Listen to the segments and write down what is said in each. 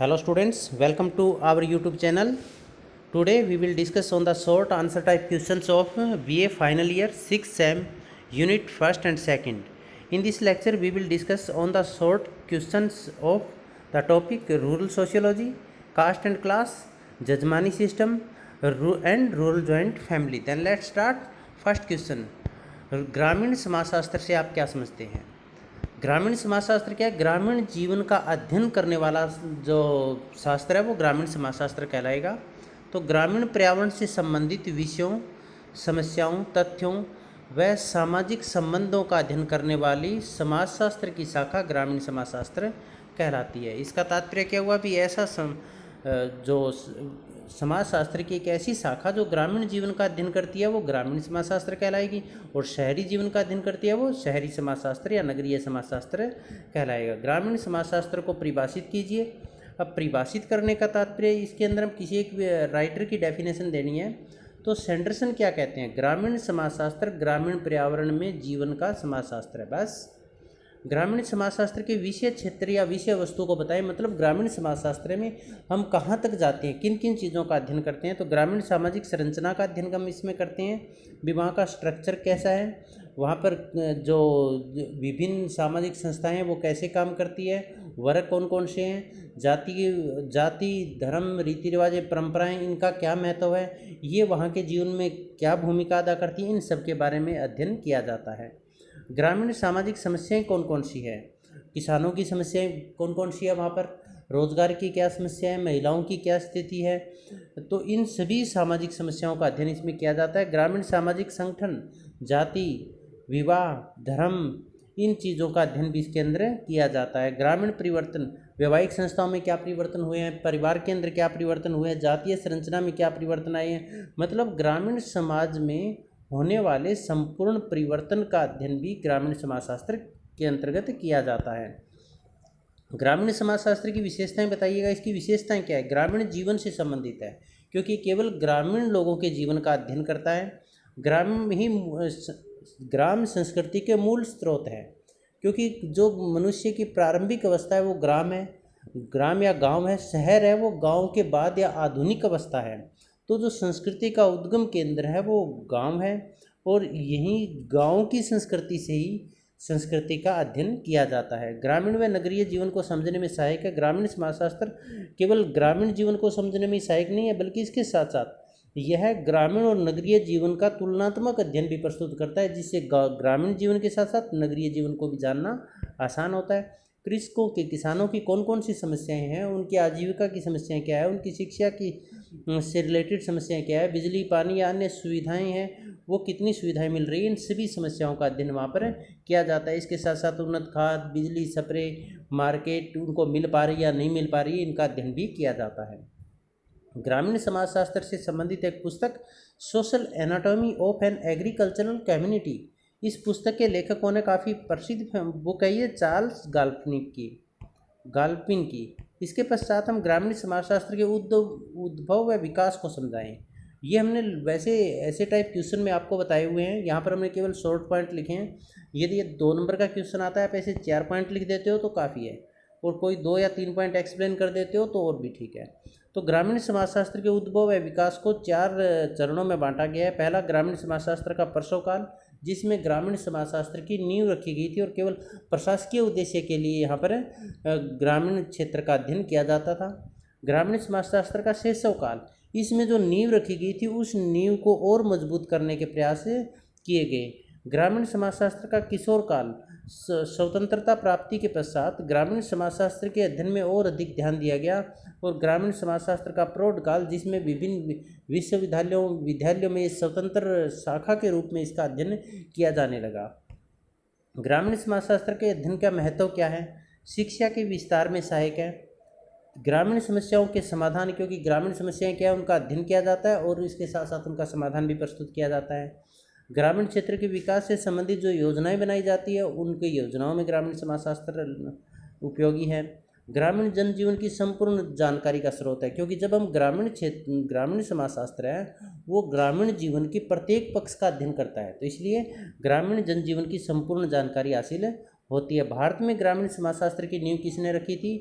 Hello students, welcome to our YouTube channel. Today we will discuss on the short answer type questions of BA final year 6th sem unit 1st and 2nd. In this lecture we will discuss on the short questions of the topic rural sociology, caste and class, Jajmani system and rural joint family. Then let's start. First question. ग्रामीण समाजशास्त्र से आप क्या समझते हैं? ग्रामीण समाजशास्त्र क्या है? ग्रामीण जीवन का अध्ययन करने वाला जो शास्त्र है वो ग्रामीण समाजशास्त्र कहलाएगा। तो ग्रामीण पर्यावरण से संबंधित विषयों, समस्याओं, तथ्यों व सामाजिक संबंधों का अध्ययन करने वाली समाजशास्त्र की शाखा ग्रामीण समाजशास्त्र कहलाती है। इसका तात्पर्य क्या हुआ? भी ऐसा जो समाजशास्त्र की एक ऐसी शाखा जो ग्रामीण जीवन का अध्ययन करती है वो ग्रामीण समाजशास्त्र कहलाएगी, और शहरी जीवन का अध्ययन करती है वो शहरी समाजशास्त्र या नगरीय समाजशास्त्र कहलाएगा। ग्रामीण समाजशास्त्र को परिभाषित कीजिए। अब परिभाषित करने का तात्पर्य, इसके अंदर हम किसी एक राइटर की डेफिनेशन देनी है। तो सैंडरसन क्या कहते हैं? ग्रामीण समाजशास्त्र ग्रामीण पर्यावरण में जीवन का समाजशास्त्र है। बस ग्रामीण समाजशास्त्र के विषय क्षेत्र या विषय वस्तु को बताएं। मतलब ग्रामीण समाजशास्त्र में हम कहाँ तक जाते हैं, किन किन चीज़ों का अध्ययन करते हैं। तो ग्रामीण सामाजिक संरचना का अध्ययन हम इसमें करते हैं। विवाह का स्ट्रक्चर कैसा है, वहाँ पर जो विभिन्न सामाजिक संस्थाएं हैं वो कैसे काम करती है, वर्ग कौन कौन से हैं, जाति धर्म रीति रिवाज परंपराएं, इनका क्या महत्व है, ये वहाँ के जीवन में क्या भूमिका अदा करती है, इन सब के बारे में अध्ययन किया जाता है। ग्रामीण सामाजिक समस्याएं कौन कौन सी है? किसानों की समस्याएं कौन कौन सी है, वहाँ पर रोजगार की क्या समस्या है, महिलाओं की क्या स्थिति है, तो इन सभी सामाजिक समस्याओं का अध्ययन इसमें किया जाता है। ग्रामीण सामाजिक संगठन, जाति, विवाह, धर्म, इन चीज़ों का अध्ययन भी इसके अंदर किया जाता है। ग्रामीण परिवर्तन, वैवाहिक संस्थाओं में क्या परिवर्तन हुए हैं, परिवार के अंदर क्या परिवर्तन हुए हैं, जातीय संरचना में क्या परिवर्तन आए हैं। मतलब ग्रामीण समाज में होने वाले संपूर्ण परिवर्तन का अध्ययन भी ग्रामीण समाजशास्त्र के अंतर्गत किया जाता है। ग्रामीण समाजशास्त्र की विशेषताएं बताइएगा। इसकी विशेषताएं क्या है? ग्रामीण जीवन से संबंधित है, क्योंकि केवल ग्रामीण लोगों के जीवन का अध्ययन करता है। ग्राम ही ग्राम संस्कृति के मूल स्रोत है, क्योंकि जो मनुष्य की प्रारंभिक अवस्था है वो ग्राम है, ग्राम या गांव है। शहर है वो गांव के बाद या आधुनिक अवस्था है। तो जो संस्कृति का उद्गम केंद्र है वो गांव है, और यहीं गांव की संस्कृति से ही संस्कृति का अध्ययन किया जाता है। ग्रामीण व नगरीय जीवन को समझने में सहायक है। ग्रामीण समाजशास्त्र केवल ग्रामीण जीवन को समझने में सहायक नहीं है, बल्कि इसके साथ साथ यह ग्रामीण और नगरीय जीवन का तुलनात्मक अध्ययन भी प्रस्तुत करता है, जिससे ग्रामीण जीवन के साथ साथ नगरीय जीवन को भी जानना आसान होता है। कृषकों की, किसानों की कौन कौन सी समस्याएं हैं, उनकी आजीविका की समस्याएं क्या है, उनकी शिक्षा की से रिलेटेड समस्याएं क्या है, बिजली पानी या अन्य सुविधाएं हैं वो कितनी सुविधाएं मिल रही है, इन सभी समस्याओं का अध्ययन वहाँ पर किया जाता है। इसके साथ साथ उन्नत खाद, बिजली, स्प्रे, मार्केट उनको मिल पा रही या नहीं मिल पा रही है, इनका अध्ययन भी किया जाता है। ग्रामीण समाजशास्त्र से संबंधित एक पुस्तक social anatomy of an agricultural community, इस पुस्तक के लेखकों ने काफ़ी प्रसिद्ध बुक है ये चार्ल्स गाल्पिन की। इसके पश्चात हम ग्रामीण समाजशास्त्र के उद्भव व विकास को समझाएं। ये हमने वैसे ऐसे टाइप क्वेश्चन में आपको बताए हुए हैं, यहाँ पर हमने केवल शॉर्ट पॉइंट लिखे हैं। यदि ये 2 नंबर का क्वेश्चन आता है, आप ऐसे 4 पॉइंट लिख देते हो तो काफ़ी है, और कोई 2 या 3 पॉइंट एक्सप्लेन कर देते हो तो और भी ठीक है। तो ग्रामीण समाजशास्त्र के उद्भव व विकास को 4 चरणों में बांटा गया है। पहला, ग्रामीण समाजशास्त्र का प्रसव काल, जिसमें ग्रामीण समाजशास्त्र की नींव रखी गई थी और केवल प्रशासकीय उद्देश्य के लिए यहाँ पर ग्रामीण क्षेत्र का अध्ययन किया जाता था। ग्रामीण समाजशास्त्र का शैशव काल, इसमें जो नींव रखी गई थी उस नींव को और मजबूत करने के प्रयास किए गए। ग्रामीण समाजशास्त्र का किशोर काल, स्वतंत्रता प्राप्ति के पश्चात ग्रामीण समाजशास्त्र के अध्ययन में और अधिक ध्यान दिया गया। और ग्रामीण समाजशास्त्र का प्रौढ़ काल, जिसमें विभिन्न विद्यालयों में स्वतंत्र शाखा के रूप में इसका अध्ययन किया जाने लगा। ग्रामीण समाजशास्त्र के अध्ययन का महत्व क्या है? शिक्षा के विस्तार में सहायक है। ग्रामीण समस्याओं के समाधान, क्योंकि ग्रामीण समस्याएं क्या है उनका अध्ययन किया जाता है और इसके साथ साथ उनका समाधान भी प्रस्तुत किया जाता है। ग्रामीण क्षेत्र के विकास से संबंधित जो योजनाएं बनाई जाती है उनकी योजनाओं में ग्रामीण समाजशास्त्र उपयोगी है। ग्रामीण जनजीवन की संपूर्ण जानकारी का स्रोत है, क्योंकि जब हम ग्रामीण समाजशास्त्र है वो ग्रामीण जीवन की प्रत्येक पक्ष का अध्ययन करता है, तो इसलिए ग्रामीण जनजीवन की संपूर्ण जानकारी हासिल होती है। भारत में ग्रामीण समाजशास्त्र की नींव किसने रखी थी?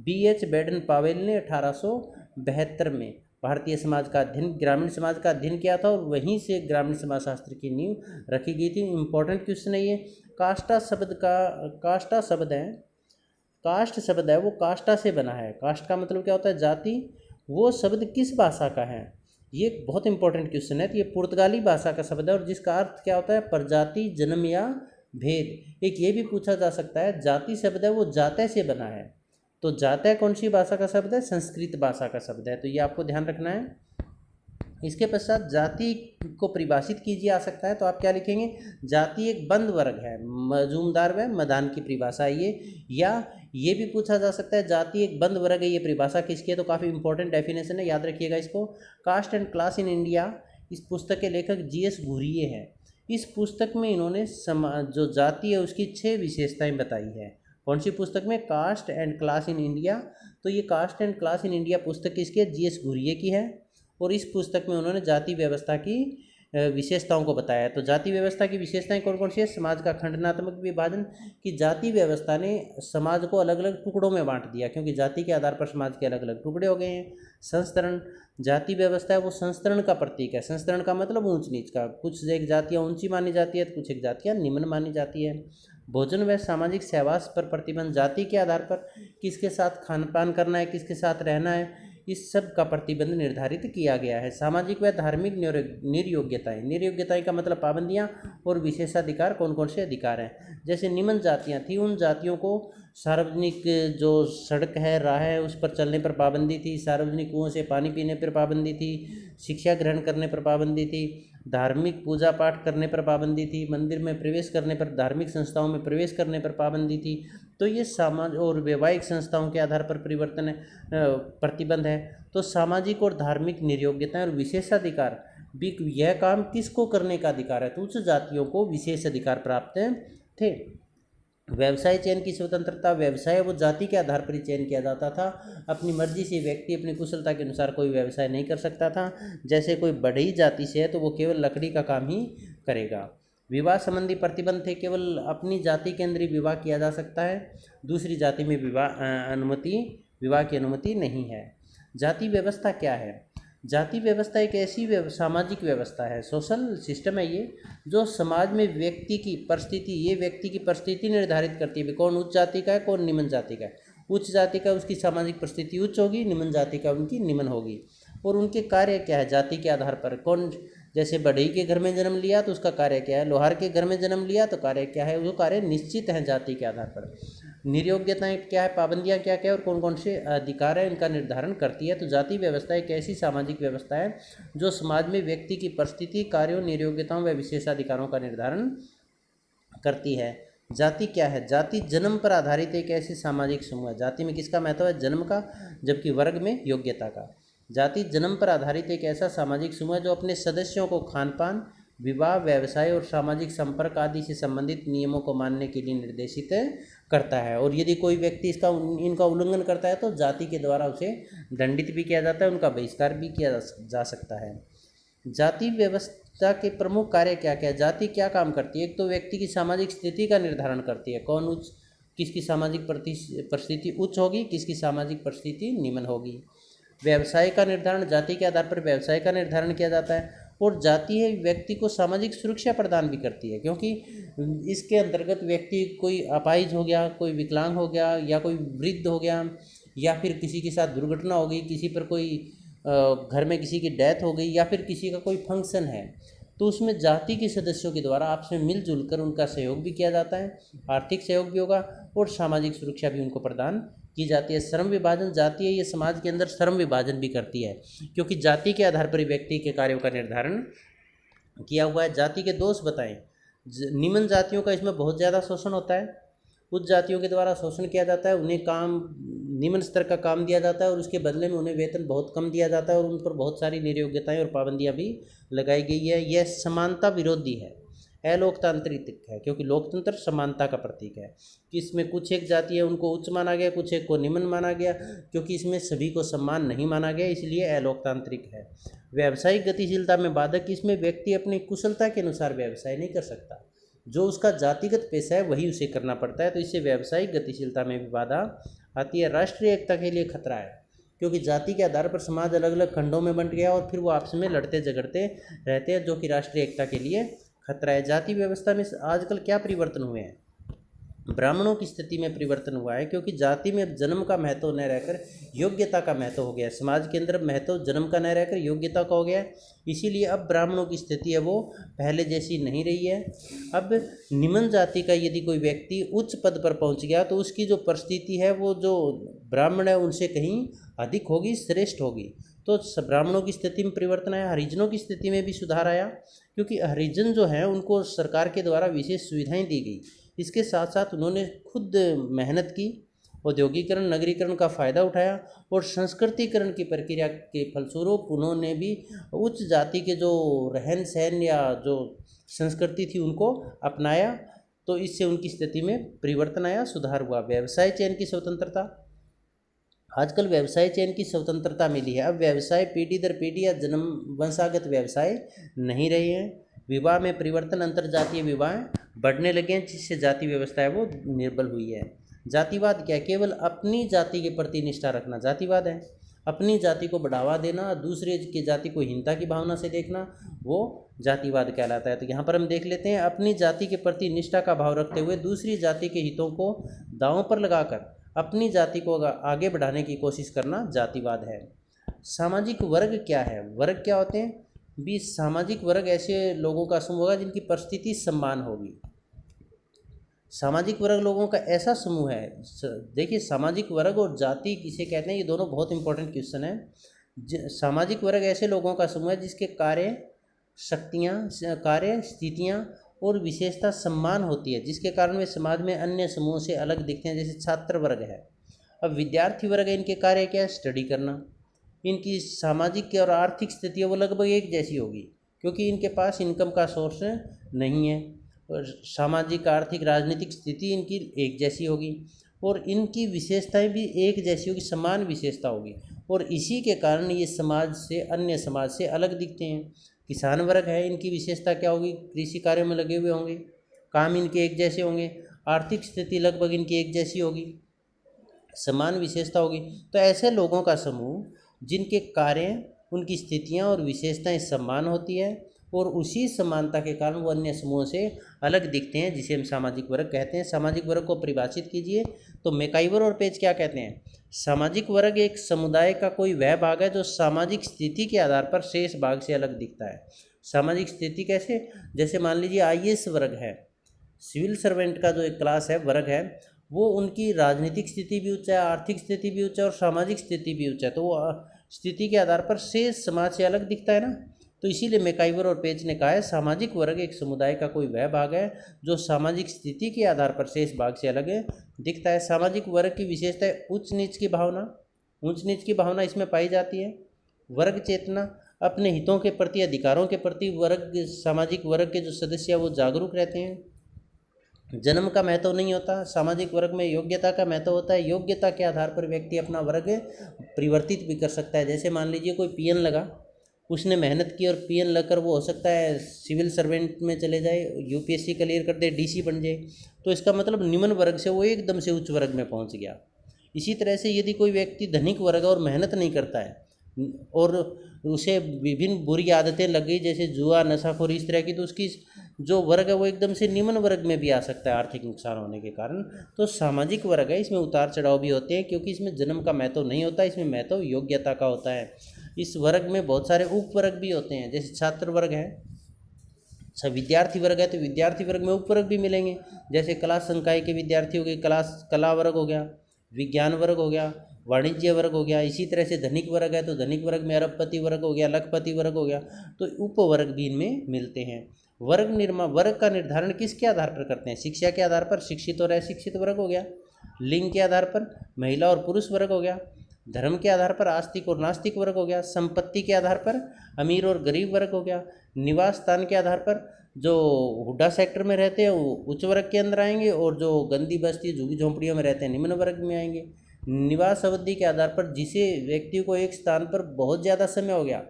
B.H. बेडन पावेल ने 1872 में भारतीय समाज का अध्ययन, ग्रामीण समाज का अध्ययन किया था और वहीं से ग्रामीण समाजशास्त्र की नींव रखी गई थी। इंपॉर्टेंट क्वेश्चन है ये। काष्टा शब्द है वो काष्टा से बना है। कास्ट का मतलब क्या होता है? जाति। वो शब्द किस भाषा का है? ये एक बहुत इंपॉर्टेंट क्वेश्चन है। तो ये पुर्तगाली भाषा का शब्द है और जिसका अर्थ क्या होता है? प्रजाति, जन्म या भेद। एक ये भी पूछा जा सकता है, जाति शब्द है वो जातय से बना है, तो जातय कौन सी भाषा का शब्द है? संस्कृत भाषा का शब्द है। तो ये आपको ध्यान रखना है। इसके पश्चात जाति को परिभाषित कीजिए आ सकता है, तो आप क्या लिखेंगे? जाति एक बंद वर्ग है, मजूमदार व मदान की परिभाषा है ये। या ये भी पूछा जा सकता है, जाति एक बंद वर्ग है, ये परिभाषा किसकी है? तो काफ़ी इंपॉर्टेंट डेफिनेशन है, याद रखिएगा इसको। Caste and class in India, इस पुस्तक के लेखक GS घुरिये हैं। इस पुस्तक में इन्होंने जो जाति है उसकी 6 विशेषताएं बताई है। कौन सी पुस्तक में? Caste and class in India. तो ये caste and class in India पुस्तक किसकी है? GS घुरिये की है और इस पुस्तक में उन्होंने जाति व्यवस्था की विशेषताओं को बताया है। तो जाति व्यवस्था की विशेषताएं कौन कौन सी है? समाज का खंडनात्मक विभाजन, की जाति व्यवस्था ने समाज को अलग अलग टुकड़ों में बांट दिया, क्योंकि जाति के आधार पर समाज के अलग अलग टुकड़े हो गए हैं। संस्तरण, जाति व्यवस्था है वो संस्तरण का प्रतीक है। संस्तरण का मतलब ऊंच नीच का। कुछ एक जातियाँ ऊंची मानी जाती है तो कुछ एक जातियाँ निम्न मानी जाती है। भोजन व सामाजिक सहवास पर प्रतिबंध, जाति के आधार पर किसके साथ खान पान करना है, किसके साथ रहना है, इस सब का प्रतिबंध निर्धारित किया गया है। सामाजिक व धार्मिक निर्योग्यताएं का मतलब पाबंदियां और विशेषाधिकार। कौन कौन से अधिकार हैं? जैसे निम्न जातियां थी, उन जातियों को सार्वजनिक जो सड़क है, राह है, उस पर चलने पर पाबंदी थी। सार्वजनिक कुओं से पानी पीने पर पाबंदी थी। शिक्षा ग्रहण करने पर पाबंदी थी। धार्मिक पूजा पाठ करने पर पाबंदी थी। मंदिर में प्रवेश करने पर, धार्मिक संस्थाओं में प्रवेश करने पर पाबंदी थी। तो ये समाज और वैवाहिक संस्थाओं के आधार पर प्रतिबंध है। तो सामाजिक और धार्मिक निर्योग्यताएं और विशेषाधिकार भी, यह काम किसको करने का अधिकार है? तो उच्च जातियों को विशेष अधिकार प्राप्त थे। व्यवसाय चयन की स्वतंत्रता, व्यवसाय वो जाति के आधार पर ही चयन किया जाता था। अपनी मर्जी से व्यक्ति अपनी कुशलता के अनुसार कोई व्यवसाय नहीं कर सकता था। जैसे कोई बढ़ई जाति से है तो वो केवल लकड़ी का काम ही करेगा। विवाह संबंधी प्रतिबंध थे, केवल अपनी जाति के अंदर ही विवाह किया जा सकता है, दूसरी जाति में विवाह की अनुमति नहीं है। जाति व्यवस्था क्या है? जाति व्यवस्था एक ऐसी सामाजिक व्यवस्था है, सोशल सिस्टम है ये, जो समाज में व्यक्ति की परिस्थिति निर्धारित करती है। कौन उच्च जाति का है, कौन निम्न जाति का है। उच्च जाति का उसकी सामाजिक परिस्थिति उच्च होगी, निम्न जाति का उनकी निम्न होगी। और उनके कार्य क्या है जाति के आधार पर? कौन, जैसे बढ़ई के घर में जन्म लिया तो उसका कार्य क्या है, लोहार के घर में जन्म लिया तो कार्य क्या है, वो कार्य निश्चित हैं जाति के आधार पर। निर्योग्यताएं क्या है, पाबंदियां क्या क्या है और कौन कौन से अधिकार है, इनका निर्धारण करती है। तो जाति व्यवस्था एक ऐसी सामाजिक व्यवस्था है जो समाज में व्यक्ति की परिस्थिति, कार्यों, निर्योग्यताओं व विशेषाधिकारों का निर्धारण करती है। जाति क्या है? जाति जन्म पर आधारित एक ऐसी सामाजिक समूह है। जाति में किसका महत्व है? जन्म का, जबकि वर्ग में योग्यता का। जाति जन्म पर आधारित एक ऐसा सामाजिक समूह है जो अपने सदस्यों को खान पान, विवाह, व्यवसाय और सामाजिक संपर्क आदि से संबंधित नियमों को मानने के लिए निर्देशित करता है। और यदि कोई व्यक्ति इनका उल्लंघन करता है तो जाति के द्वारा उसे दंडित भी किया जाता है, उनका बहिष्कार भी किया जा सकता है। जाति व्यवस्था के प्रमुख कार्य क्या क्या है? जाति क्या काम करती है? एक तो व्यक्ति की सामाजिक स्थिति का निर्धारण करती है, कौन उच्च, किसकी सामाजिक परिस्थिति उच्च होगी, किसकी सामाजिक परिस्थिति निम्न होगी। व्यवसाय का निर्धारण, जाति के आधार पर व्यवसाय का निर्धारण किया जाता है। और जाति है व्यक्ति को सामाजिक सुरक्षा प्रदान भी करती है, क्योंकि इसके अंतर्गत व्यक्ति कोई अपाहिज हो गया, कोई विकलांग हो गया, या कोई वृद्ध हो गया, या फिर किसी के साथ दुर्घटना हो गई, किसी पर कोई घर में किसी की डेथ हो गई, या फिर किसी का कोई फंक्शन है, तो उसमें जाति के सदस्यों के द्वारा आपस में मिलजुल कर उनका सहयोग भी किया जाता है, आर्थिक सहयोग भी होगा और सामाजिक सुरक्षा भी उनको प्रदान की जाती है। श्रम विभाजन, जाति है ये समाज के अंदर श्रम विभाजन भी करती है, क्योंकि जाति के आधार पर व्यक्ति के कार्यों का निर्धारण किया हुआ है। जाति के दोष बताएं। निम्न जातियों का इसमें बहुत ज़्यादा शोषण होता है, उच्च जातियों के द्वारा शोषण किया जाता है, उन्हें काम, निम्न स्तर का काम दिया जाता है और उसके बदले में उन्हें वेतन बहुत कम दिया जाता है और उन पर बहुत सारी निर्योग्यताएं और पाबंदियां भी लगाई गई है। यह समानता विरोधी है, अलोकतांत्रिक है, क्योंकि लोकतंत्र समानता का प्रतीक है कि इसमें कुछ एक जाति है उनको उच्च माना गया, कुछ एक को निम्न माना गया, क्योंकि इसमें सभी को सम्मान नहीं माना गया, इसलिए अलोकतांत्रिक है। व्यावसायिक गतिशीलता में बाधक, इसमें व्यक्ति अपनी कुशलता के अनुसार व्यवसाय नहीं कर सकता, जो उसका जातिगत पेशा है वही उसे करना पड़ता है। तो इससे व्यावसायिक गतिशीलता में भी बाधा आती है। राष्ट्रीय एकता के लिए खतरा है, क्योंकि जाति के आधार पर समाज अलग अलग खंडों में बंट गया और फिर वो आपस में लड़ते झगड़ते रहते हैं, जो कि राष्ट्रीय एकता के लिए खतरा है। जाति व्यवस्था में आजकल क्या परिवर्तन हुए हैं? ब्राह्मणों की स्थिति में परिवर्तन हुआ है, क्योंकि जाति में जन्म का महत्व न रहकर योग्यता का महत्व हो गया है। समाज के अंदर महत्व जन्म का न रहकर योग्यता का हो गया है। इसीलिए अब ब्राह्मणों की स्थिति है वो पहले जैसी नहीं रही है। अब निम्न जाति का यदि कोई व्यक्ति उच्च पद पर पहुंच गया तो उसकी जो परिस्थिति है वो जो ब्राह्मण है उनसे कहीं अधिक होगी, श्रेष्ठ होगी। तो ब्राह्मणों की स्थिति में परिवर्तन आया। हरिजनों की स्थिति में भी सुधार आया, क्योंकि हरिजन जो है उनको सरकार के द्वारा विशेष सुविधाएं दी गई। इसके साथ साथ उन्होंने खुद मेहनत की, औद्योगिकरण नगरीकरण का फ़ायदा उठाया और संस्कृतिकरण की प्रक्रिया के फलस्वरूप उन्होंने भी उच्च जाति के जो रहन सहन या जो संस्कृति थी उनको अपनाया। तो इससे उनकी स्थिति में परिवर्तन आया, सुधार हुआ। व्यवसाय चयन की स्वतंत्रता, आजकल व्यवसाय चयन की स्वतंत्रता मिली है। अब व्यवसाय पीढ़ी दर पीढ़ी या जन्म वंशागत व्यवसाय नहीं रहे हैं। विवाह में परिवर्तन, अंतरजातीय विवाह बढ़ने लगे हैं, जिससे जाति व्यवस्था है वो निर्बल हुई है। जातिवाद क्या है? केवल अपनी जाति के प्रति निष्ठा रखना जातिवाद है। अपनी जाति को बढ़ावा देना, दूसरे की जाति को हीनता की भावना से देखना, वो जातिवाद कहलाता है। तो यहाँ पर हम देख लेते हैं, अपनी जाति के प्रति निष्ठा का भाव रखते हुए दूसरी जाति के हितों को दांव पर लगाकर अपनी जाति को आगे बढ़ाने की कोशिश करना जातिवाद है। सामाजिक वर्ग क्या है? वर्ग क्या होते हैं? सामाजिक वर्ग ऐसे लोगों का समूह होगा जिनकी परिस्थिति समान होगी। सामाजिक वर्ग लोगों का ऐसा समूह है, देखिए सामाजिक वर्ग और जाति किसे कहते हैं, ये दोनों बहुत इंपॉर्टेंट क्वेश्चन है। सामाजिक वर्ग ऐसे लोगों का समूह है जिसके कार्य स्थितियाँ और विशेषता सम्मान होती है, जिसके कारण वे समाज में अन्य समूहों से अलग दिखते हैं। जैसे छात्र वर्ग है। अब विद्यार्थी वर्ग है, इनके कार्य क्या है? स्टडी करना। इनकी सामाजिक और आर्थिक स्थिति वो लगभग एक जैसी होगी, क्योंकि इनके पास इनकम का सोर्स नहीं है। और सामाजिक, आर्थिक, राजनीतिक स्थिति इनकी एक जैसी होगी और इनकी विशेषताएं भी एक जैसी होगी, समान विशेषता होगी। और इसी के कारण ये समाज से, अन्य समाज से अलग दिखते हैं। किसान वर्ग है, इनकी विशेषता क्या होगी? कृषि कार्य में लगे हुए होंगे, काम इनके एक जैसे होंगे, आर्थिक स्थिति लगभग इनकी एक जैसी होगी, समान विशेषता होगी। तो ऐसे लोगों का समूह जिनके कार्य, उनकी स्थितियां और विशेषताएं समान होती है और उसी समानता के कारण वो अन्य समूहों से अलग दिखते हैं, जिसे हम सामाजिक वर्ग कहते हैं। सामाजिक वर्ग को परिभाषित कीजिए। तो मैकाइवर और पेज क्या कहते हैं? सामाजिक वर्ग एक समुदाय का कोई वह भाग है जो सामाजिक स्थिति के आधार पर शेष भाग से अलग दिखता है। सामाजिक स्थिति कैसे? जैसे मान लीजिए IAS वर्ग है, सिविल सर्वेंट का जो एक क्लास है, वर्ग है, वो उनकी राजनीतिक स्थिति भी उच्च है, आर्थिक स्थिति भी उच्च है और सामाजिक स्थिति भी उच्च है। तो वो स्थिति के आधार पर शेष समाज से अलग दिखता है ना। तो इसीलिए मैकाइवर और पेज ने कहा है, सामाजिक वर्ग एक समुदाय का कोई वह भाग है जो सामाजिक स्थिति के आधार पर शेष भाग से अलग दिखता है। सामाजिक वर्ग की विशेषता है उच्च नीच की भावना। ऊंच नीच की भावना इसमें पाई जाती है। वर्ग चेतना, अपने हितों के प्रति, अधिकारों के प्रति वर्ग, सामाजिक वर्ग के जो सदस्य हैं वो जागरूक रहते हैं। जन्म का महत्व नहीं होता। सामाजिक वर्ग में योग्यता का महत्व होता है। योग्यता के आधार पर व्यक्ति अपना वर्ग परिवर्तित भी कर सकता है। जैसे मान लीजिए कोई PN लगा, उसने मेहनत की और PN लगकर वो हो सकता है सिविल सर्वेंट में चले जाए, UPSC क्लियर कर दे, DC बन जाए। तो इसका मतलब निम्न वर्ग से वो एकदम से उच्च वर्ग में पहुंच गया। इसी तरह से यदि कोई व्यक्ति धनिक वर्ग और मेहनत नहीं करता है और उसे विभिन्न बुरी आदतें लग गई, जैसे जुआ, नशाखोरी, इस तरह की, तो उसकी जो वर्ग है वो एकदम से निम्न वर्ग में भी आ सकता है आर्थिक नुकसान होने के कारण। तो सामाजिक वर्ग है, इसमें उतार चढ़ाव भी होते हैं, क्योंकि इसमें जन्म का महत्व नहीं होता, इसमें महत्व योग्यता का होता है। इस वर्ग में बहुत सारे उपवर्ग भी होते हैं, जैसे छात्र वर्ग है। अच्छा, विद्यार्थी वर्ग है, तो विद्यार्थी वर्ग में उपवर्ग भी मिलेंगे, जैसे कला संकाय के विद्यार्थी हो गए, कला वर्ग हो गया, विज्ञान वर्ग हो गया, वाणिज्य वर्ग हो गया। इसी तरह से धनिक वर्ग है, तो धनिक वर्ग में अरबपति वर्ग हो गया, लखपति वर्ग हो गया। तो उपवर्ग भी इनमें मिलते हैं। वर्ग का निर्धारण किसके आधार पर करते हैं? शिक्षा के आधार पर, शिक्षित और अशिक्षित वर्ग हो गया। लिंग के आधार पर महिला और पुरुष वर्ग हो गया। धर्म के आधार पर आस्तिक और नास्तिक वर्ग हो गया। संपत्ति के आधार पर अमीर और गरीब वर्ग हो गया। निवास स्थान के आधार पर जो हुड्डा सेक्टर में रहते हैं वो उच्च वर्ग के अंदर आएंगे, और जो गंदी बस्ती, झुग्गी झोंपड़ियों में रहते हैं निम्न वर्ग में आएंगे। निवास अवधि के आधार पर, जिसे व्यक्ति को एक स्थान पर बहुत ज़्यादा समय हो गया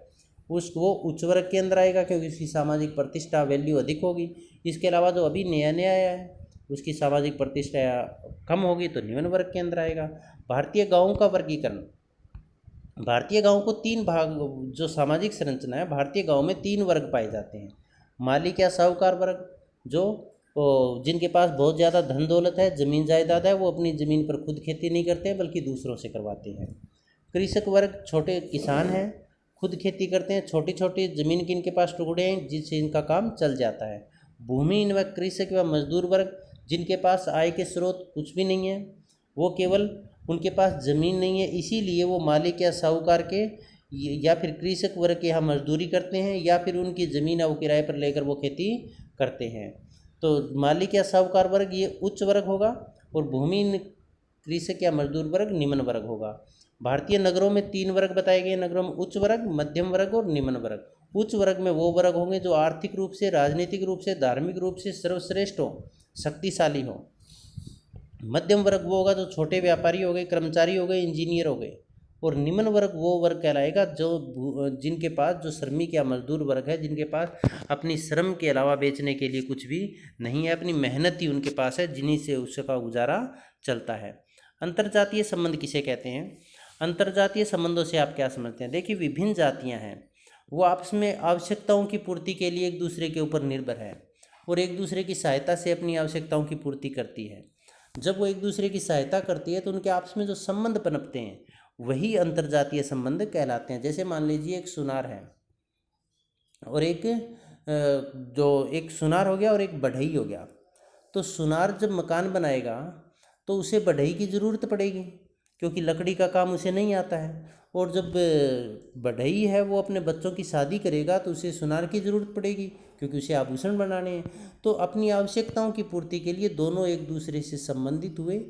वो उच्च वर्ग के अंदर आएगा क्योंकि उसकी सामाजिक प्रतिष्ठा वैल्यू अधिक होगी। इसके अलावा जो अभी नया नया आया है उसकी सामाजिक प्रतिष्ठा कम होगी तो निम्न वर्ग के अंदर आएगा। भारतीय गाँवों का वर्गीकरण, भारतीय गाँव को तीन भाग, जो सामाजिक संरचना है भारतीय गाँव में तीन वर्ग पाए जाते हैं। मालिक या साहूकार वर्ग, जो जिनके पास बहुत ज़्यादा धन दौलत है, ज़मीन जायदाद है, वो अपनी ज़मीन पर खुद खेती नहीं करते हैं बल्कि दूसरों से करवाते हैं। कृषक वर्ग, छोटे किसान हैं, खुद खेती करते हैं, छोटी छोटी ज़मीन के इनके पास टुकड़े हैं जिससे इनका काम चल जाता है। भूमिहीन व कृषक व मजदूर वर्ग, जिनके पास आय के स्रोत कुछ भी नहीं है, वो केवल उनके पास ज़मीन नहीं है इसीलिए वो मालिक या साहूकार के या फिर कृषक वर्ग के यहाँ मजदूरी करते हैं या फिर उनकी ज़मीन वो किराए पर लेकर वो खेती करते हैं। तो मालिक या साहूकार वर्ग ये उच्च वर्ग होगा और भूमिहीन कृषक या मजदूर वर्ग निम्न वर्ग होगा। भारतीय नगरों में तीन वर्ग बताए गए, नगरों में उच्च वर्ग, मध्यम वर्ग और निम्न वर्ग। उच्च वर्ग में वो वर्ग होंगे जो आर्थिक रूप से, राजनीतिक रूप से, धार्मिक रूप से सर्वश्रेष्ठ हो, शक्तिशाली हो। मध्यम वर्ग वो होगा जो छोटे व्यापारी हो गए, कर्मचारी हो गए, इंजीनियर हो गए। और निम्न वर्ग वो वर्ग कहलाएगा जो जिनके पास, जो श्रमिक या मजदूर वर्ग है, जिनके पास अपनी श्रम के अलावा बेचने के लिए कुछ भी नहीं है, अपनी मेहनत ही उनके पास है जिन्हीं से उसका गुजारा चलता है। अंतर्जातीय संबंध किसे कहते हैं? अंतर्जातीय संबंधों से आप क्या समझते हैं? देखिए, विभिन्न जातियाँ हैं, वो आपस में आवश्यकताओं की पूर्ति के लिए एक दूसरे के ऊपर निर्भर है और एक दूसरे की सहायता से अपनी आवश्यकताओं की पूर्ति करती है। जब वो एक दूसरे की सहायता करती है तो उनके आपस में जो संबंध पनपते हैं वही अंतर्जातीय संबंध कहलाते हैं। जैसे मान लीजिए एक सुनार है और एक सुनार हो गया और एक बढ़ई हो गया। तो सुनार जब मकान बनाएगा तो उसे बढ़ई की ज़रूरत पड़ेगी क्योंकि लकड़ी का काम उसे नहीं आता है। और जब बढ़ई है वो अपने बच्चों की शादी करेगा तो उसे सुनार की ज़रूरत पड़ेगी क्योंकि उसे आभूषण बनाने हैं। तो अपनी आवश्यकताओं की पूर्ति के लिए दोनों एक दूसरे से संबंधित हुए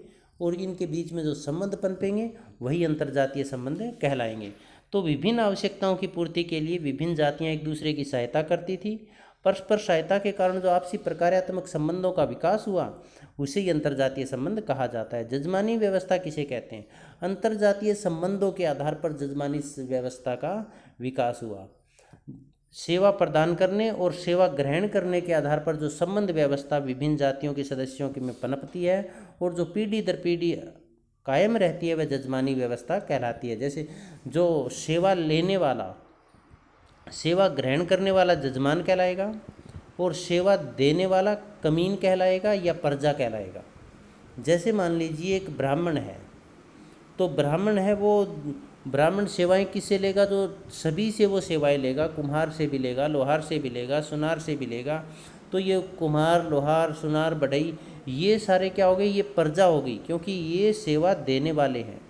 और इनके बीच में जो संबंध पनपेंगे वही अंतर्जातीय संबंध कहलाएंगे। तो विभिन्न आवश्यकताओं की पूर्ति के लिए विभिन्न जातियाँ एक दूसरे की सहायता करती थी। परस्पर सहायता के कारण जो आपसी प्रकार्यात्मक संबंधों का विकास हुआ उसे ही अंतर्जातीय संबंध कहा जाता है। जजमानी व्यवस्था किसे कहते हैं? अंतर्जातीय संबंधों के आधार पर जजमानी व्यवस्था का विकास हुआ। सेवा प्रदान करने और सेवा ग्रहण करने के आधार पर जो संबंध व्यवस्था विभिन्न जातियों के सदस्यों की में पनपती है और जो पीढ़ी दर पीढ़ी कायम रहती है वह जजमानी व्यवस्था कहलाती है। जैसे जो सेवा लेने वाला, सेवा ग्रहण करने वाला जजमान कहलाएगा और सेवा देने वाला कमीन कहलाएगा या प्रजा कहलाएगा। जैसे मान लीजिए एक ब्राह्मण है, तो ब्राह्मण है वो ब्राह्मण सेवाएं किससे लेगा? जो सभी से वो सेवाएं लेगा, कुम्हार से भी लेगा, लोहार से भी लेगा, सुनार से भी लेगा। तो ये कुम्हार, लोहार, सुनार, बढ़ई, ये सारे क्या हो गए? ये प्रजा हो गई क्योंकि ये सेवा देने वाले हैं।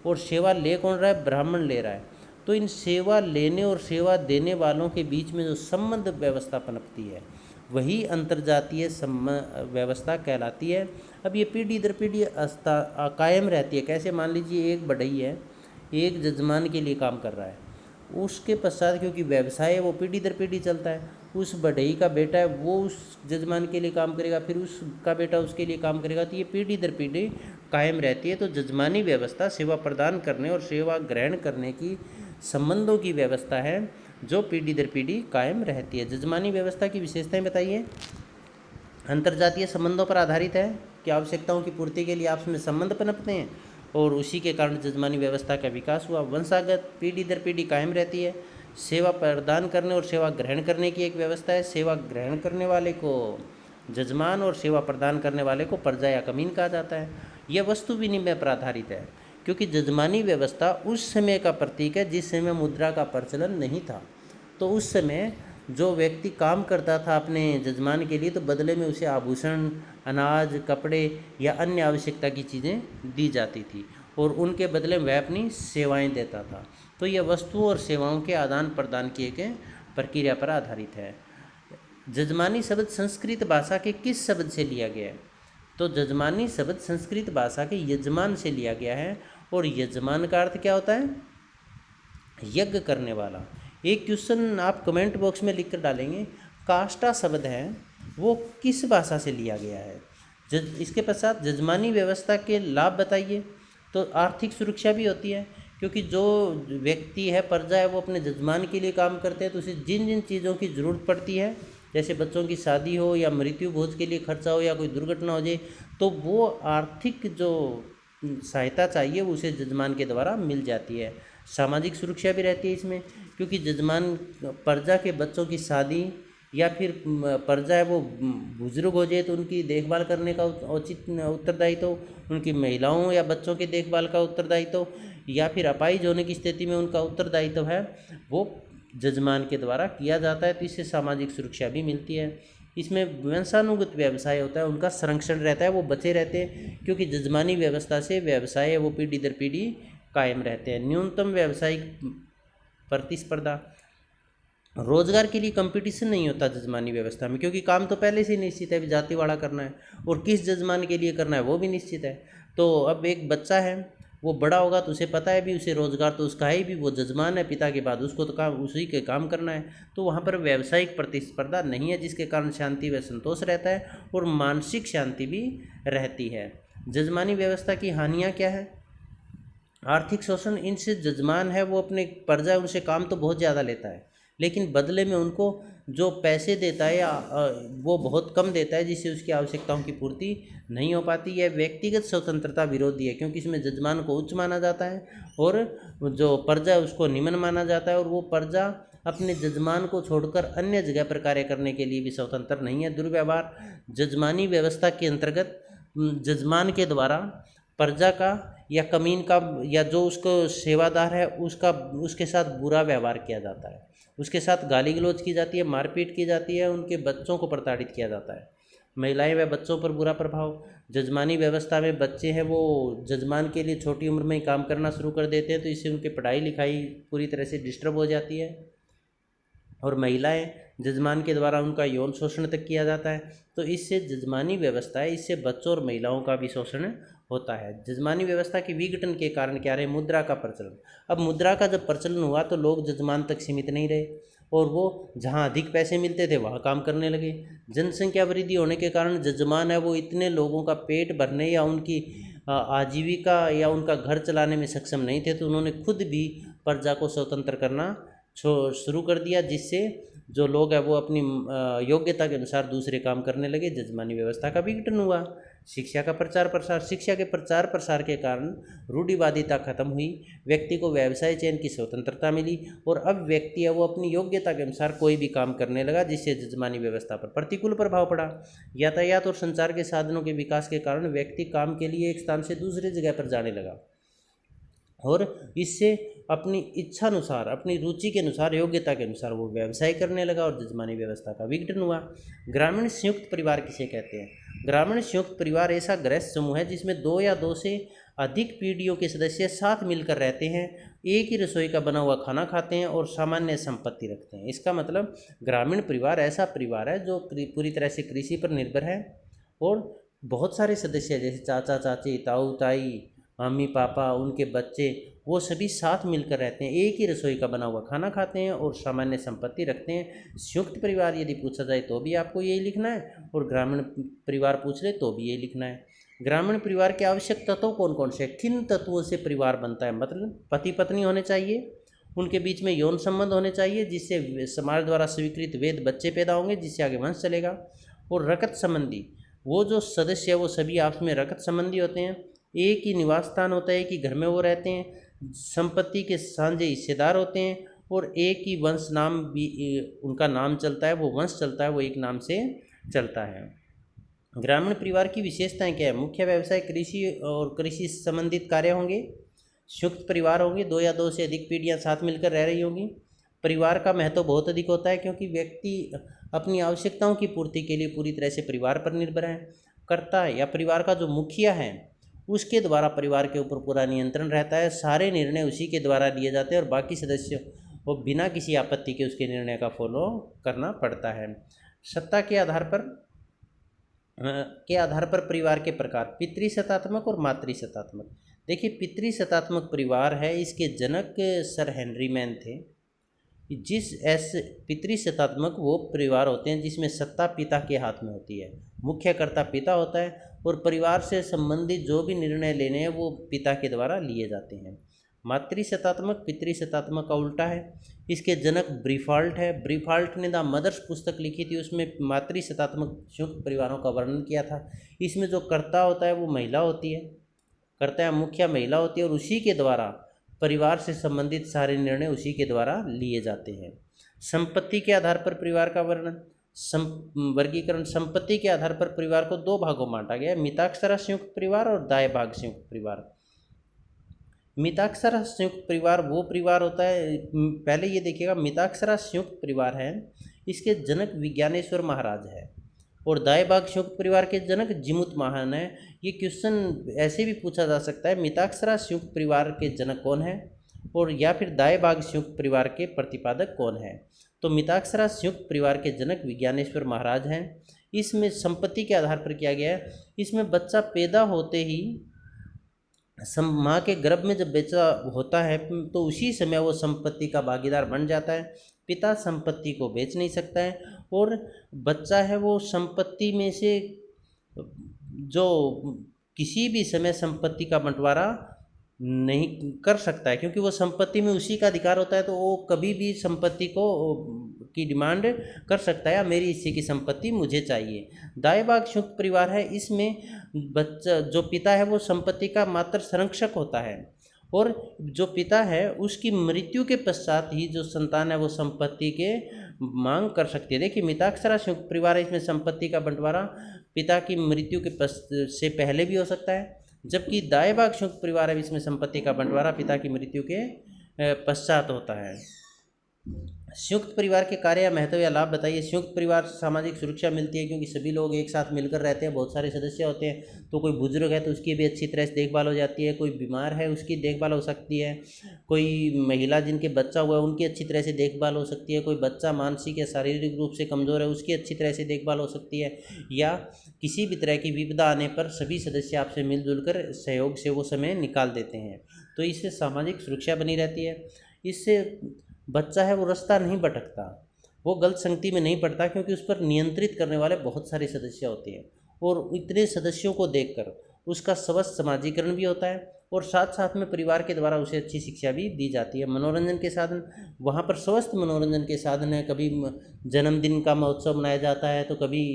और सेवा ले कौन रहा है? ब्राह्मण ले रहा है। तो इन सेवा लेने और सेवा देने वालों के बीच में जो संबंध व्यवस्था पनपती है वही अंतर्जातीय व्यवस्था कहलाती है। अब ये पीढ़ी दर पीढ़ी कायम रहती है। कैसे? मान लीजिए एक बढ़ई है, एक जजमान के लिए काम कर रहा है, उसके पश्चात क्योंकि व्यवसाय है वो पीढ़ी दर पीढ़ी चलता है, उस बढ़ई का बेटा है वो उस जजमान के लिए काम करेगा, फिर उसका बेटा उसके लिए काम करेगा। तो ये पीढ़ी दर पीढ़ी कायम रहती है। तो जजमानी व्यवस्था सेवा प्रदान करने और सेवा ग्रहण करने की संबंधों की व्यवस्था है जो पीढ़ी दर पीढ़ी कायम रहती है। जजमानी व्यवस्था की विशेषताएं बताइए। अंतर्जातीय संबंधों पर आधारित है कि आवश्यकताओं की पूर्ति के लिए आपस में संबंध पनपते हैं और उसी के कारण जजमानी व्यवस्था का विकास हुआ। वंशागत पीढ़ी दर पीढ़ी कायम रहती है। सेवा प्रदान करने और सेवा ग्रहण करने की एक व्यवस्था है। सेवा ग्रहण करने वाले को जजमान और सेवा प्रदान करने वाले को प्रजा या कमीन कहा जाता है। यह वस्तु विनिमय पर आधारित है क्योंकि जजमानी व्यवस्था उस समय का प्रतीक है जिस समय मुद्रा का प्रचलन नहीं था। तो उस समय जो व्यक्ति काम करता था अपने जजमान के लिए तो बदले में उसे आभूषण, अनाज, कपड़े या अन्य आवश्यकता की चीज़ें दी जाती थी और उनके बदले में वह अपनी सेवाएं देता था। तो यह वस्तुओं और सेवाओं के आदान प्रदान की एक प्रक्रिया पर आधारित है। जजमानी शब्द संस्कृत भाषा के किस शब्द से लिया गया है? तो जजमानी शब्द संस्कृत भाषा के यजमान से लिया गया है और यजमान का अर्थ क्या होता है? यज्ञ करने वाला। एक क्वेश्चन आप कमेंट बॉक्स में लिख कर डालेंगे, काष्टा शब्द है वो किस भाषा से लिया गया है? इसके पश्चात जजमानी व्यवस्था के लाभ बताइए। तो आर्थिक सुरक्षा भी होती है क्योंकि जो व्यक्ति है, प्रजा है, वो अपने जजमान के लिए काम करते हैं, तो उसे जिन जिन चीज़ों की ज़रूरत पड़ती है, जैसे बच्चों की शादी हो या मृत्यु भोज के लिए खर्चा हो या कोई दुर्घटना हो जाए, तो वो आर्थिक जो सहायता चाहिए वो उसे जजमान के द्वारा मिल जाती है। सामाजिक सुरक्षा भी रहती है इसमें, क्योंकि जजमान प्रजा के बच्चों की शादी या फिर प्रजा है वो बुजुर्ग हो जाए तो उनकी देखभाल करने का उचित उत्तरदायित्व, उनकी महिलाओं या बच्चों की देखभाल का उत्तरदायित्व, या फिर अपाहिज होने की स्थिति में उनका उत्तरदायित्व है वो जजमान के द्वारा किया जाता है। तो इससे सामाजिक सुरक्षा भी मिलती है। इसमें वंशानुगत व्यवसाय होता है, उनका संरक्षण रहता है, वो बचे रहते हैं, क्योंकि जजमानी व्यवस्था से व्यवसाय है वो पीढ़ी दर पीढ़ी कायम रहते हैं। न्यूनतम व्यावसायिक प्रतिस्पर्धा, रोजगार के लिए कंपटीशन नहीं होता जजमानी व्यवस्था में, क्योंकि काम तो पहले से ही निश्चित है, जातिवाड़ा करना है और किस जजमान के लिए करना है वो भी निश्चित है। तो अब एक बच्चा है वो बड़ा होगा तो उसे पता है भी उसे रोजगार तो उसका है भी, वो जजमान है पिता के बाद, उसको तो काम उसी के काम करना है। तो वहाँ पर व्यावसायिक प्रतिस्पर्धा नहीं है, जिसके कारण शांति व संतोष रहता है और मानसिक शांति भी रहती है। जजमानी व्यवस्था की हानियाँ क्या है? आर्थिक शोषण, इनसे जजमान है वो अपने प्रजा उनसे काम तो बहुत ज़्यादा लेता है, लेकिन बदले में उनको जो पैसे देता है या वो बहुत कम देता है, जिससे उसकी आवश्यकताओं की पूर्ति नहीं हो पाती। यह व्यक्तिगत स्वतंत्रता विरोधी है, क्योंकि इसमें जजमान को उच्च माना जाता है और जो प्रजा है उसको निम्न माना जाता है, और वो प्रजा अपने जजमान को छोड़कर अन्य जगह पर कार्य करने के लिए भी स्वतंत्र नहीं है। दुर्व्यवहार, जजमानी व्यवस्था के अंतर्गत जजमान के द्वारा प्रजा का या कमीन का या जो उसको सेवादार है उसके साथ बुरा व्यवहार किया जाता है, उसके साथ गाली गलौज की जाती है, मारपीट की जाती है, उनके बच्चों को प्रताड़ित किया जाता है। महिलाएं व बच्चों पर बुरा प्रभाव, जजमानी व्यवस्था में बच्चे हैं वो जजमान के लिए छोटी उम्र में ही काम करना शुरू कर देते हैं, तो इससे उनकी पढ़ाई लिखाई पूरी तरह से डिस्टर्ब हो जाती है। और महिलाएं जजमान के द्वारा उनका यौन शोषण तक किया जाता है। तो इससे जजमानी व्यवस्था है, इससे बच्चों और महिलाओं का भी शोषण होता है। जजमानी व्यवस्था के विघटन के कारण क्या रहे? मुद्रा का प्रचलन। अब मुद्रा का जब प्रचलन हुआ तो लोग जजमान तक सीमित नहीं रहे और वो जहाँ अधिक पैसे मिलते थे वहाँ काम करने लगे। जनसंख्या वृद्धि होने के कारण जजमान है वो इतने लोगों का पेट भरने या उनकी आजीविका या उनका घर चलाने में सक्षम नहीं थे, तो उन्होंने खुद भी प्रजा को स्वतंत्र करना शुरू कर दिया, जिससे जो लोग हैं वो अपनी योग्यता के अनुसार दूसरे काम करने लगे। जजमानी व्यवस्था का विघटन हुआ। शिक्षा का प्रचार प्रसार, शिक्षा के प्रचार प्रसार के कारण रूढ़िवादिता खत्म हुई, व्यक्ति को व्यवसाय चयन की स्वतंत्रता मिली और अब व्यक्ति है वो अपनी योग्यता के अनुसार कोई भी काम करने लगा, जिससे जजमानी व्यवस्था पर प्रतिकूल प्रभाव पड़ा। यातायात और संचार के साधनों के विकास के कारण व्यक्ति काम के लिए एक स्थान से दूसरे जगह पर जाने लगा और इससे अपनी इच्छा अनुसार, अपनी रुचि के अनुसार, योग्यता के अनुसार वो व्यवसाय करने लगा और जजमानी व्यवस्था का विघटन हुआ। ग्रामीण संयुक्त परिवार किसे कहते हैं? ग्रामीण संयुक्त परिवार ऐसा गृहस्थ समूह है जिसमें दो या दो से अधिक पीढ़ियों के सदस्य साथ मिलकर रहते हैं, एक ही रसोई का बना हुआ खाना खाते हैं और सामान्य संपत्ति रखते हैं। इसका मतलब ग्रामीण परिवार ऐसा परिवार है जो पूरी तरह से कृषि पर निर्भर है और बहुत सारे सदस्य जैसे चाचा चाची, ताऊ ताई, मम्मी पापा, उनके बच्चे, वो सभी साथ मिलकर रहते हैं, एक ही रसोई का बना हुआ खाना खाते हैं और सामान्य संपत्ति रखते हैं। संयुक्त परिवार यदि पूछा जाए तो भी आपको यही लिखना है और ग्रामीण परिवार पूछ ले तो भी यही लिखना है। ग्रामीण परिवार के आवश्यक तत्व कौन कौन से? किन तत्वों से परिवार बनता है? मतलब पति पत्नी होने चाहिए, उनके बीच में यौन संबंध होने चाहिए जिससे समाज द्वारा स्वीकृत वेद बच्चे पैदा होंगे, जिससे आगे वंश चलेगा। और रक्त संबंधी, वो जो सदस्य है वो सभी आपस में रक्त संबंधी होते हैं, एक ही निवास स्थान होता है, एक ही घर में वो रहते हैं, संपत्ति के साझे हिस्सेदार होते हैं और एक ही वंश नाम भी उनका नाम चलता है, वो वंश चलता है, वो एक नाम से चलता है। ग्रामीण परिवार की विशेषताएं क्या है? मुख्य व्यवसाय कृषि और कृषि संबंधित कार्य होंगे, संयुक्त परिवार होंगे, दो या दो से अधिक पीढ़ियां साथ मिलकर रह रही होंगी। परिवार का महत्व बहुत अधिक होता है क्योंकि व्यक्ति अपनी आवश्यकताओं की पूर्ति के लिए पूरी तरह से परिवार पर निर्भर है करता है, या परिवार का जो मुखिया है उसके द्वारा परिवार के ऊपर पूरा नियंत्रण रहता है, सारे निर्णय उसी के द्वारा लिए जाते हैं और बाकी सदस्यों को बिना किसी आपत्ति के उसके निर्णय का फॉलो करना पड़ता है। सत्ता के आधार पर परिवार के प्रकार, पितृसत्तात्मक और मातृसत्तात्मक। देखिए, पितृसत्तात्मक परिवार है, इसके जनक सर हेनरी मैन थे। पितृसत्तात्मक वो परिवार होते हैं जिसमें सत्ता पिता के हाथ में होती है, मुख्य कर्ता पिता होता है और परिवार से संबंधित जो भी निर्णय लेने हैं वो पिता के द्वारा लिए जाते हैं। मातृशतात्मक पितृशतात्मक का उल्टा है। इसके जनक ब्रीफाल्ट है। ब्रीफाल्ट ने द मदर्स पुस्तक लिखी थी, उसमें मातृशतात्मक संयुक्त परिवारों का वर्णन किया था। इसमें जो कर्ता होता है वो महिला होती है, कर्ता या मुखिया महिला होती है, और उसी के द्वारा परिवार से संबंधित सारे निर्णय उसी के द्वारा लिए जाते हैं। संपत्ति के आधार पर परिवार का वर्णन, वर्गीकरण। संपत्ति के आधार पर परिवार को दो भागों में बांटा गया है, मिताक्षरा संयुक्त परिवार और दाय भाग संयुक्त परिवार। मिताक्षरा संयुक्त परिवार वो परिवार होता है, पहले ये देखिएगा, मिताक्षरा संयुक्त परिवार है, इसके जनक विज्ञानेश्वर महाराज है, और दाय भाग संयुक्त परिवार के जनक जिमुत महान है। ये क्वेश्चन ऐसे भी पूछा जा सकता है, मिताक्षरा संयुक्त परिवार के जनक कौन है, और या फिर दाय भाग संयुक्त परिवार के प्रतिपादक कौन है। तो मिताक्षरा संयुक्त परिवार के जनक विज्ञानेश्वर महाराज हैं। इसमें संपत्ति के आधार पर किया गया है। इसमें बच्चा पैदा होते ही माँ के गर्भ में जब बच्चा होता है तो उसी समय वो संपत्ति का भागीदार बन जाता है। पिता संपत्ति को बेच नहीं सकता है, और बच्चा है वो संपत्ति में से जो किसी भी समय संपत्ति का बंटवारा नहीं कर सकता है, क्योंकि वो संपत्ति में उसी का अधिकार होता है, तो वो कभी भी संपत्ति को की डिमांड कर सकता है, मेरी हिस्से की संपत्ति मुझे चाहिए। दाय भाग संयुक्त परिवार है, इसमें बच्चा जो पिता है वो संपत्ति का मात्र संरक्षक होता है, और जो पिता है उसकी मृत्यु के पश्चात ही जो संतान है वो संपत्ति के मांग कर सकती है। देखिए, मिताक्षरा संयुक्त परिवार है, इसमें संपत्ति का बंटवारा पिता की मृत्यु के से पहले भी हो सकता है, जबकि दाय भाग संयुक्त परिवार है, इसमें संपत्ति का बंटवारा पिता की मृत्यु के पश्चात होता है। संयुक्त परिवार के कार्य या महत्व या लाभ बताइए। संयुक्त परिवार से सामाजिक सुरक्षा मिलती है, क्योंकि सभी लोग एक साथ मिलकर रहते हैं, बहुत सारे सदस्य होते हैं, तो कोई बुजुर्ग है तो उसकी भी अच्छी तरह से देखभाल हो जाती है, कोई बीमार है उसकी देखभाल हो सकती है, कोई महिला जिनके बच्चा हुआ है उनकी अच्छी तरह से देखभाल हो सकती है, कोई बच्चा मानसिक या शारीरिक रूप से कमज़ोर है उसकी अच्छी तरह से देखभाल हो सकती है, या किसी भी तरह की विपदा आने पर सभी सदस्य आपसे मिलजुल कर सहयोग से वो समय निकाल देते हैं, तो इससे सामाजिक सुरक्षा बनी रहती है। इससे बच्चा है वो रास्ता नहीं भटकता, वो गलत संगति में नहीं पड़ता, क्योंकि उस पर नियंत्रित करने वाले बहुत सारे सदस्य होते हैं, और इतने सदस्यों को देखकर उसका स्वस्थ समाजीकरण भी होता है, और साथ साथ में परिवार के द्वारा उसे अच्छी शिक्षा भी दी जाती है। मनोरंजन के साधन, वहाँ पर स्वस्थ मनोरंजन के साधन है, कभी जन्मदिन का महोत्सव मनाया जाता है, तो कभी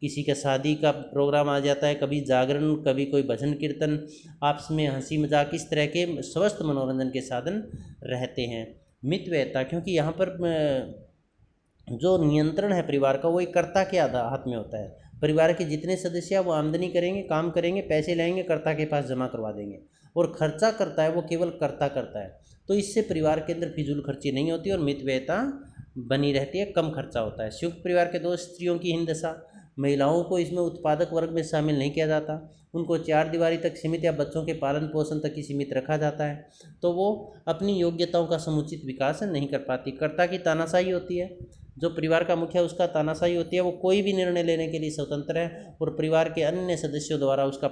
किसी का शादी का प्रोग्राम आ जाता है, कभी जागरण, कभी कोई भजन कीर्तन, आपस में हंसी मजाक, इस तरह के स्वस्थ मनोरंजन के साधन रहते हैं। मितव्ययता, क्योंकि यहाँ पर जो नियंत्रण है परिवार का वो एक कर्ता के हाथ में होता है। परिवार के जितने सदस्य हैं वो आमदनी करेंगे, काम करेंगे, पैसे लाएंगे, कर्ता के पास जमा करवा देंगे, और खर्चा करता है वो केवल कर्ता करता है, तो इससे परिवार के अंदर फिजूल खर्ची नहीं होती और मितव्ययता बनी रहती है, कम खर्चा होता है। संयुक्त परिवार के दो, स्त्रियों की हीन दशा, महिलाओं को इसमें उत्पादक वर्ग में शामिल नहीं किया जाता, उनको चार दीवारी तक सीमित या बच्चों के पालन पोषण तक ही सीमित रखा जाता है, तो वो अपनी योग्यताओं का समुचित विकास नहीं कर पाती। कर्ता की तानाशाही होती है, जो परिवार का मुखिया उसका तानाशाही होती है, वो कोई भी निर्णय लेने के लिए स्वतंत्र है, और परिवार के अन्य सदस्यों द्वारा उसका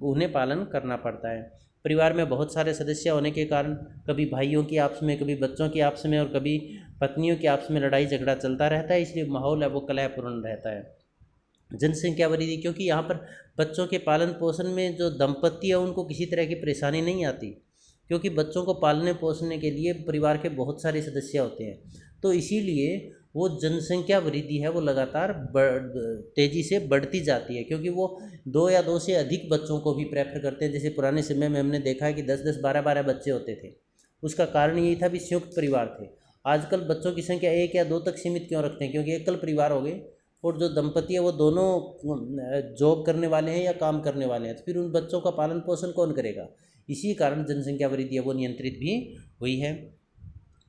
उन्हें पालन करना पड़ता है। परिवार में बहुत सारे सदस्य होने के कारण कभी भाइयों की आपस में, कभी बच्चों की आपस में, और कभी पत्नियों की आपस में लड़ाई झगड़ा चलता रहता है, इसलिए माहौल है वो कलहपूर्ण रहता है। जनसंख्या वृद्धि, क्योंकि यहाँ पर बच्चों के पालन पोषण में जो दंपति है उनको किसी तरह की परेशानी नहीं आती, क्योंकि बच्चों को पालने पोषने के लिए परिवार के बहुत सारे सदस्य होते हैं, तो इसीलिए वो जनसंख्या वृद्धि है वो लगातार तेज़ी से बढ़ती जाती है, क्योंकि वो 2 या 2 से अधिक बच्चों को भी प्रेफर करते हैं। जैसे पुराने समय में हमने देखा है कि 10-10, 12-12 बच्चे होते थे, उसका कारण यही था भी संयुक्त परिवार थे। आजकल बच्चों की संख्या 1 या 2 तक सीमित क्यों रखते हैं, क्योंकि एकल परिवार हो गए, और जो दंपति है वो दोनों जॉब करने वाले हैं या काम करने वाले हैं, तो फिर उन बच्चों का पालन पोषण कौन करेगा। इसी कारण जनसंख्या वृद्धि है वो नियंत्रित भी हुई है।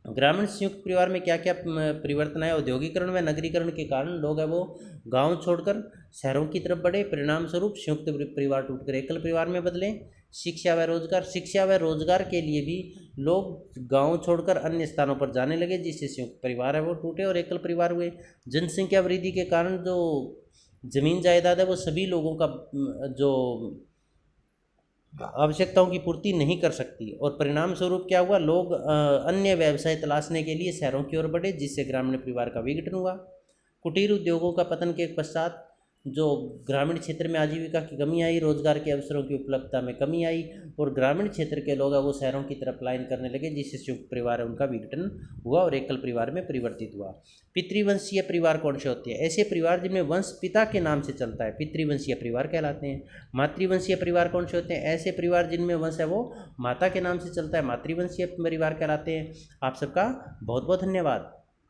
ग्रामीण संयुक्त परिवार में क्या क्या परिवर्तन है। औद्योगिकरण व नगरीकरण के कारण लोग है वो गांव छोड़कर शहरों की तरफ बढ़े, परिणाम स्वरूप संयुक्त परिवार टूटकर एकल परिवार में बदले। शिक्षा व रोजगार के लिए भी लोग गांव छोड़कर अन्य स्थानों पर जाने लगे, जिससे संयुक्त परिवार है वो टूटे और एकल परिवार हुए। जनसंख्या वृद्धि के कारण जो जमीन जायदाद है वो सभी लोगों का जो आवश्यकताओं की पूर्ति नहीं कर सकती, और परिणाम स्वरूप क्या हुआ, लोग अन्य व्यवसाय तलाशने के लिए शहरों की ओर बढ़े, जिससे ग्रामीण परिवार का विघटन हुआ। कुटीर उद्योगों का पतन के पश्चात जो ग्रामीण क्षेत्र में आजीविका की कमी आई, रोजगार के अवसरों की उपलब्धता में कमी आई और ग्रामीण क्षेत्र के लोग वो शहरों की तरफ पलायन करने लगे, जिससे संयुक्त परिवार है उनका विघटन हुआ और एकल परिवार में परिवर्तित हुआ। पितृवंशीय परिवार कौन से होते हैं? ऐसे परिवार जिनमें वंश पिता के नाम से चलता है, पितृवंशीय परिवार कहलाते हैं। मातृवंशीय परिवार कौन से होते हैं? ऐसे परिवार जिनमें वंश है वो माता के नाम से चलता है, मातृवंशीय परिवार कहलाते हैं। आप सबका बहुत बहुत धन्यवाद।